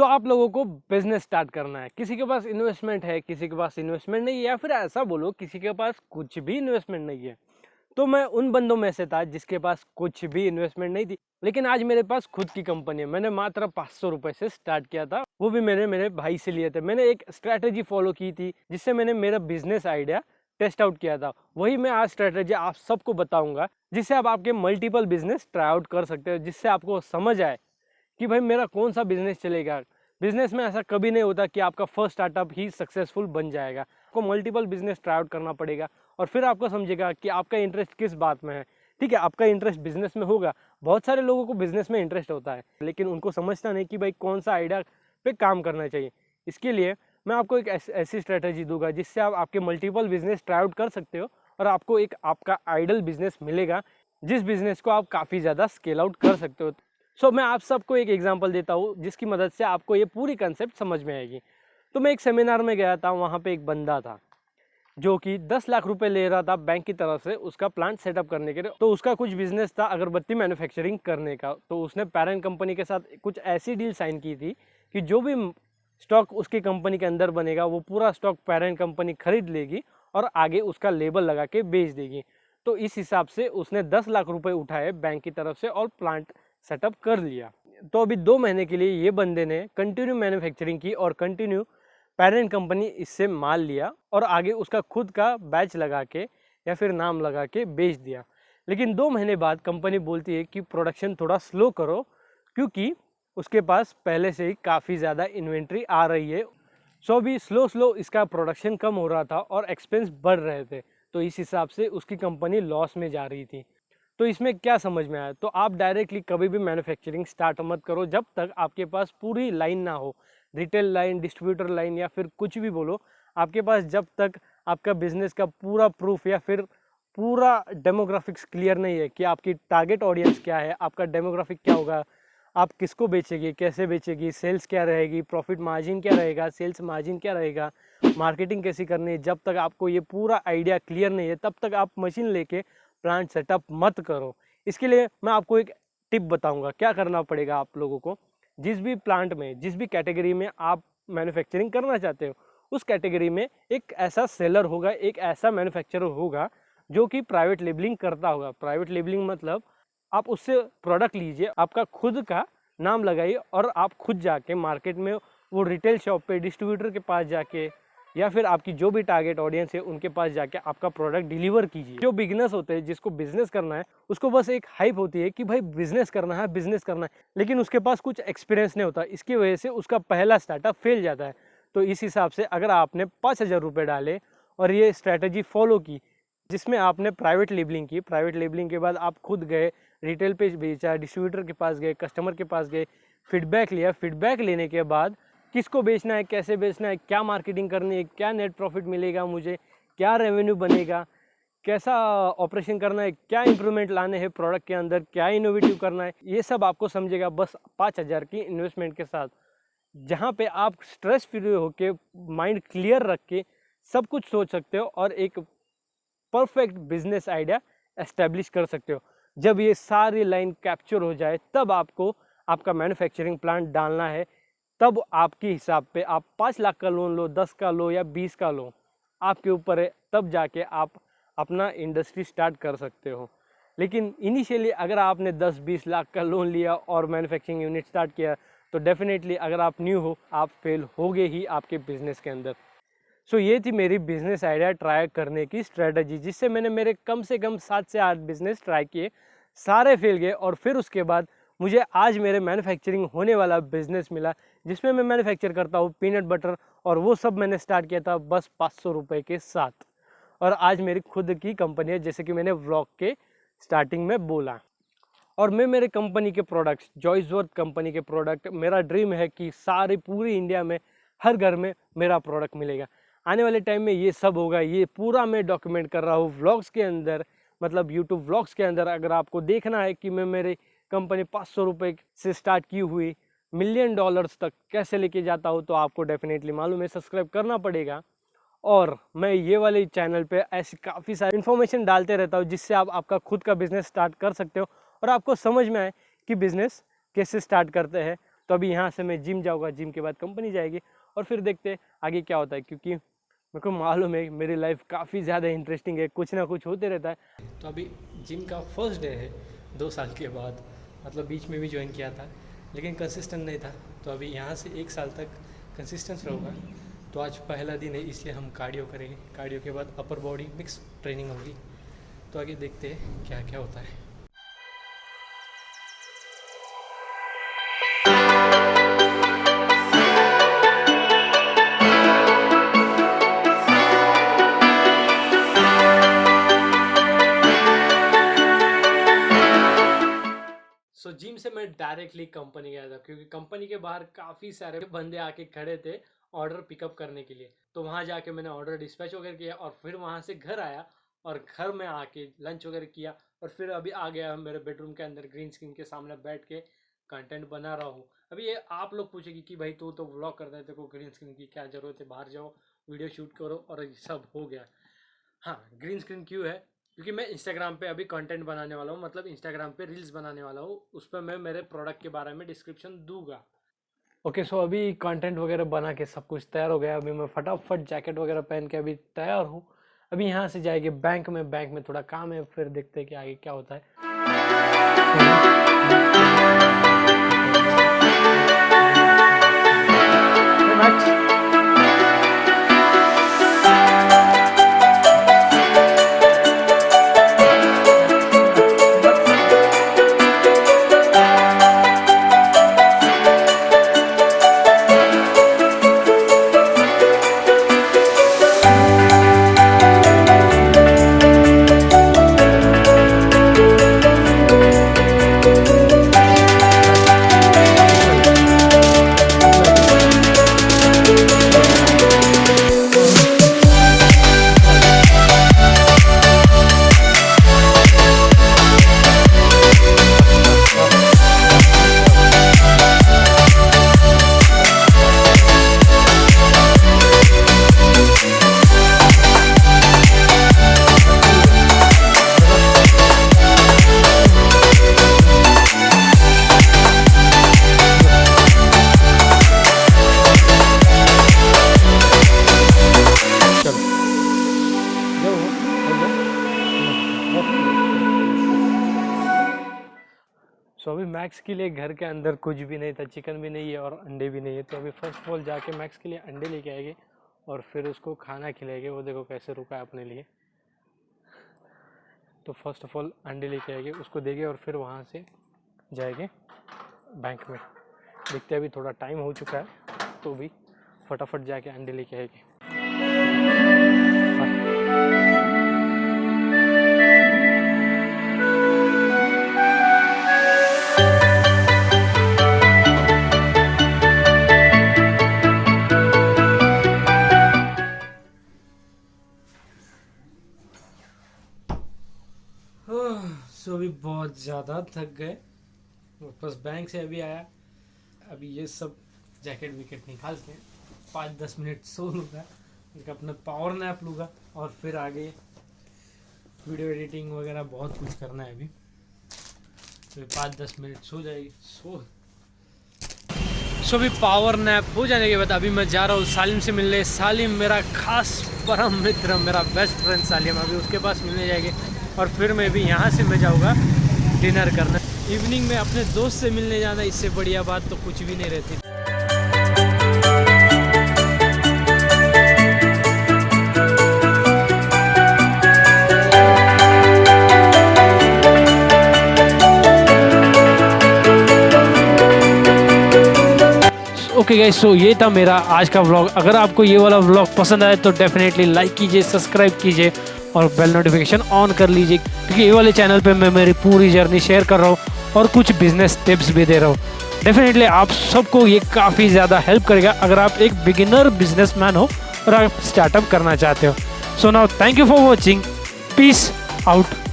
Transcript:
आप लोगों को बिजनेस स्टार्ट करना है, किसी के पास इन्वेस्टमेंट है, किसी के पास इन्वेस्टमेंट नहीं है, या फिर ऐसा बोलो किसी के पास कुछ भी इन्वेस्टमेंट नहीं है। तो मैं उन बंदों में से था जिसके पास कुछ भी इन्वेस्टमेंट नहीं थी, लेकिन आज मेरे पास खुद की कंपनी है। मैंने मात्र 500 रुपए से स्टार्ट किया था, वो भी मैंने मेरे भाई से लिए थे। मैंने एक स्ट्रैटेजी फॉलो की थी जिससे मैंने मेरा बिजनेस आइडिया टेस्ट आउट किया था। वही मैं आज स्ट्रैटेजी आप सबको बताऊंगा, जिससे आप आपके मल्टीपल बिजनेस ट्राई आउट कर सकते हो, जिससे आपको समझ आए कि भाई मेरा कौन सा बिजनेस चलेगा। बिजनेस में ऐसा कभी नहीं होता कि आपका फर्स्ट स्टार्टअप ही सक्सेसफुल बन जाएगा। आपको मल्टीपल बिजनेस ट्राई आउट करना पड़ेगा और फिर आपको समझेगा कि आपका इंटरेस्ट किस बात में है। ठीक है, आपका इंटरेस्ट बिजनेस में होगा। बहुत सारे लोगों को बिजनेस में इंटरेस्ट होता है, लेकिन उनको समझता नहीं कि भाई कौन सा आइडिया पे काम करना चाहिए। इसके लिए मैं आपको एक ऐसी स्ट्रेटेजी दूंगा जिससे आप आपके मल्टीपल बिजनेस ट्राई आउट कर सकते हो और आपको एक आपका आइडल बिजनेस मिलेगा, जिस बिजनेस को आप काफ़ी ज़्यादा स्केल आउट कर सकते हो। मैं आप सबको एक एग्जांपल देता हूँ जिसकी मदद से आपको ये पूरी कंसेप्ट समझ में आएगी। तो मैं एक सेमिनार में गया था, वहाँ पे एक बंदा था जो कि 10 लाख रुपए ले रहा था बैंक की तरफ से उसका प्लांट सेटअप करने के लिए। तो उसका कुछ बिजनेस था अगरबत्ती मैन्युफैक्चरिंग करने का। तो उसने पेरेंट कंपनी के साथ कुछ ऐसी डील साइन की थी कि जो भी स्टॉक उसकी कंपनी के अंदर बनेगा वो पूरा स्टॉक पेरेंट कंपनी खरीद लेगी और आगे उसका लेबल लगा के बेच देगी। तो इस हिसाब से उसने 10 लाख रुपए उठाए बैंक की तरफ से और प्लांट सेटअप कर लिया। तो अभी 2 महीने के लिए ये बंदे ने कंटिन्यू मैन्युफैक्चरिंग की और कंटिन्यू पेरेंट कंपनी इससे माल लिया और आगे उसका खुद का बैच लगा के या फिर नाम लगा के बेच दिया। लेकिन 2 महीने बाद कंपनी बोलती है कि प्रोडक्शन थोड़ा स्लो करो, क्योंकि उसके पास पहले से ही काफ़ी ज़्यादा इन्वेंट्री आ रही है। अभी स्लो इसका प्रोडक्शन कम हो रहा था और एक्सपेंस बढ़ रहे थे। तो इस हिसाब से उसकी कंपनी लॉस में जा रही थी। तो इसमें क्या समझ में आया, तो आप डायरेक्टली कभी भी मैन्युफैक्चरिंग स्टार्ट मत करो जब तक आपके पास पूरी लाइन ना हो, रिटेल लाइन, डिस्ट्रीब्यूटर लाइन या फिर कुछ भी बोलो। आपके पास जब तक आपका बिजनेस का पूरा प्रूफ या फिर पूरा डेमोग्राफिक्स क्लियर नहीं है कि आपकी टारगेट ऑडियंस क्या है, आपका डेमोग्राफिक क्या होगा, आप किसको बेचेगी, कैसे बेचेगी, सेल्स क्या रहेगी, प्रॉफिट मार्जिन क्या रहेगा, सेल्स मार्जिन क्या रहेगा, मार्केटिंग कैसी करनी है, जब तक आपको ये पूरा आइडिया क्लियर नहीं है तब तक आप मशीन लेके प्लांट सेटअप मत करो। इसके लिए मैं आपको एक टिप बताऊंगा क्या करना पड़ेगा आप लोगों को। जिस भी प्लांट में, जिस भी कैटेगरी में आप मैन्युफैक्चरिंग करना चाहते हो, उस कैटेगरी में एक ऐसा सेलर होगा, एक ऐसा मैन्युफैक्चरर होगा जो कि प्राइवेट लेबलिंग करता होगा। प्राइवेट लेबलिंग मतलब आप उससे प्रोडक्ट लीजिए, आपका खुद का नाम लगाइए और आप खुद जाके मार्केट में वो रिटेल शॉप पे, डिस्ट्रीब्यूटर के पास जाके या फिर आपकी जो भी टारगेट ऑडियंस है उनके पास जाके आपका प्रोडक्ट डिलीवर कीजिए। जो बिगनर्स होते हैं, जिसको बिजनेस करना है, उसको बस एक हाइप होती है कि भाई बिजनेस करना है, बिजनेस करना है, लेकिन उसके पास कुछ एक्सपीरियंस नहीं होता। इसकी वजह से उसका पहला स्टार्टअप फेल जाता है। तो इस हिसाब से अगर आपने 5,000 रुपये डाले और ये स्ट्रैटेजी फॉलो की जिसमें आपने प्राइवेट लेबलिंग की, प्राइवेट लेबलिंग के बाद आप खुद गए, रिटेल पे बेचा, डिस्ट्रीब्यूटर के पास गए, कस्टमर के पास गए, फीडबैक लिया, फीडबैक लेने के बाद किसको बेचना है, कैसे बेचना है, क्या मार्केटिंग करनी है, क्या नेट प्रॉफिट मिलेगा मुझे, क्या रेवेन्यू बनेगा, कैसा ऑपरेशन करना है, क्या इंप्रूवमेंट लाने हैं प्रोडक्ट के अंदर, क्या इनोवेटिव करना है, ये सब आपको समझेगा बस 5,000 की इन्वेस्टमेंट के साथ, जहाँ पे आप स्ट्रेस फ्री होके, माइंड क्लियर रख के सब कुछ सोच सकते हो और एक परफेक्ट बिजनेस आइडिया एस्टेब्लिश कर सकते हो। जब ये सारी लाइन कैप्चर हो जाए तब आपको आपका मैन्युफैक्चरिंग प्लांट डालना है। तब आपके हिसाब पे आप 5 लाख का लोन लो, 10 का लो या 20 का लो, आपके ऊपर है। तब जाके आप अपना इंडस्ट्री स्टार्ट कर सकते हो। लेकिन इनिशियली अगर आपने 10-20 लाख का लोन लिया और मैन्युफैक्चरिंग यूनिट स्टार्ट किया तो डेफिनेटली अगर आप न्यू हो आप फेल होगे ही आपके बिजनेस के अंदर। ये थी मेरी बिजनेस आइडिया ट्राई करने की स्ट्रेटजी, जिससे मैंने मेरे कम से कम 7 से 8 बिजनेस ट्राई किए, सारे फेल गए और फिर उसके बाद मुझे आज मेरे मैन्युफैक्चरिंग होने वाला बिजनेस मिला जिसमें मैं मैन्युफैक्चर करता हूँ पीनट बटर, और वो सब मैंने स्टार्ट किया था बस 500 रुपये के साथ। और आज मेरी खुद की कंपनी है, जैसे कि मैंने व्लॉग के स्टार्टिंग में बोला। और मैं मेरे कंपनी के प्रोडक्ट्स, जॉयसवर्थ कंपनी के प्रोडक्ट, मेरा ड्रीम है कि सारी पूरी इंडिया में हर घर में मेरा प्रोडक्ट मिलेगा। आने वाले टाइम में ये सब होगा, ये पूरा मैं डॉक्यूमेंट कर रहा हूँ व्लॉग्स के अंदर, मतलब यूट्यूब व्लॉग्स के अंदर। अगर आपको देखना है कि मैं मेरी कंपनी 500 रुपये से स्टार्ट की हुई $1,000,000 तक कैसे लेके जाता हूँ, तो आपको डेफिनेटली मालूम है, सब्सक्राइब करना पड़ेगा। और मैं ये वाले चैनल पे ऐसी काफ़ी सारी इन्फॉर्मेशन डालते रहता हूँ जिससे आप आपका खुद का बिजनेस स्टार्ट कर सकते हो और आपको समझ में आए कि बिजनेस कैसे स्टार्ट करते हैं। तो अभी यहाँ से मैं जिम जाऊँगा, जिम के बाद कंपनी जाएगी और फिर देखते हैं आगे क्या होता है, क्योंकि मेरे को मालूम है मेरी लाइफ काफ़ी ज़्यादा इंटरेस्टिंग है, कुछ ना कुछ होते रहता है। तो अभी जिम का फर्स्ट डे है 2 साल के बाद, मतलब बीच में भी ज्वाइन किया था लेकिन कंसिस्टेंट नहीं था। तो अभी यहाँ से 1 साल तक कंसिस्टेंस रहूँगा। तो आज पहला दिन है इसलिए हम कार्डियो करेंगे, कार्डियो के बाद अपर बॉडी मिक्स ट्रेनिंग होगी। तो आगे देखते हैं क्या क्या होता है। सो जिम से मैं डायरेक्टली कंपनी गया था, क्योंकि कंपनी के बाहर काफ़ी सारे बंदे आके खड़े थे ऑर्डर पिकअप करने के लिए। तो वहाँ जाके मैंने ऑर्डर डिस्पैच वगैरह किया और फिर वहाँ से घर आया और घर में आके लंच वगैरह किया और फिर अभी आ गया मेरे बेडरूम के अंदर ग्रीन स्क्रीन के सामने बैठ के कंटेंट बना रहा हूँ। अभी ये आप लोग पूछेगी कि भाई तू तो व्लॉग करता है, तेरे को ग्रीन स्क्रीन की क्या ज़रूरत है, बाहर जाओ वीडियो शूट करो और ये सब हो गया। हाँ, ग्रीन स्क्रीन क्यों है? क्योंकि मैं इंस्टाग्राम पे अभी कंटेंट बनाने वाला हूँ, मतलब इंस्टाग्राम पे रील्स बनाने वाला हूँ। उस पर मैं मेरे प्रोडक्ट के बारे में डिस्क्रिप्शन दूंगा। ओके, सो अभी कंटेंट वगैरह बना के सब कुछ तैयार हो गया। अभी मैं फटाफट जैकेट वगैरह पहन के अभी तैयार हूँ। अभी यहाँ से जाएंगे बैंक में थोड़ा काम है, फिर देखते हैं कि आगे क्या होता है। सो अभी मैक्स के लिए घर के अंदर कुछ भी नहीं था, चिकन भी नहीं है और अंडे भी नहीं है। तो अभी फर्स्ट ऑफ ऑल जाके मैक्स के लिए अंडे लेके आएंगे और फिर उसको खाना खिलाएंगे। वो देखो कैसे रुका है अपने लिए। तो फर्स्ट ऑफ ऑल अंडे लेके आएंगे, उसको देंगे और फिर वहाँ से जाएंगे बैंक में। देखते हैं, अभी थोड़ा टाइम हो चुका है तो भी फटाफट जाके अंडे लेके आएंगे। सो अभी बहुत ज़्यादा थक गए, वापस बैंक से अभी आया। अभी ये सब जैकेट विकेट निकाल के 5-10 मिनट सो लूँगा, एक अपना पावर नैप लूँगा और फिर आगे वीडियो एडिटिंग वगैरह बहुत कुछ करना है अभी। तो 5-10 मिनट सो जाएगी। सो अभी पावर नैप हो जाने के बाद अभी मैं जा रहा हूँ सालिम से मिलने। सालिम मेरा खास परम मित्र, मेरा बेस्ट फ्रेंड सालिम, अभी उसके पास मिलने जाएंगे और फिर मैं भी यहाँ से मैं जाऊँगा डिनर करना। इवनिंग में अपने दोस्त से मिलने जाना, इससे बढ़िया बात तो कुछ भी नहीं रहती। ओके गाइस, सो ये था मेरा आज का व्लॉग। अगर आपको ये वाला व्लॉग पसंद आए तो डेफिनेटली लाइक कीजिए, सब्सक्राइब कीजिए और बेल नोटिफिकेशन ऑन कर लीजिए, क्योंकि ये वाले चैनल पे मैं मेरी पूरी जर्नी शेयर कर रहा हूँ और कुछ बिजनेस टिप्स भी दे रहा हूँ। डेफिनेटली आप सबको ये काफ़ी ज़्यादा हेल्प करेगा अगर आप एक बिगिनर बिजनेसमैन हो और आप स्टार्टअप करना चाहते हो। So now thank you for watching, peace out.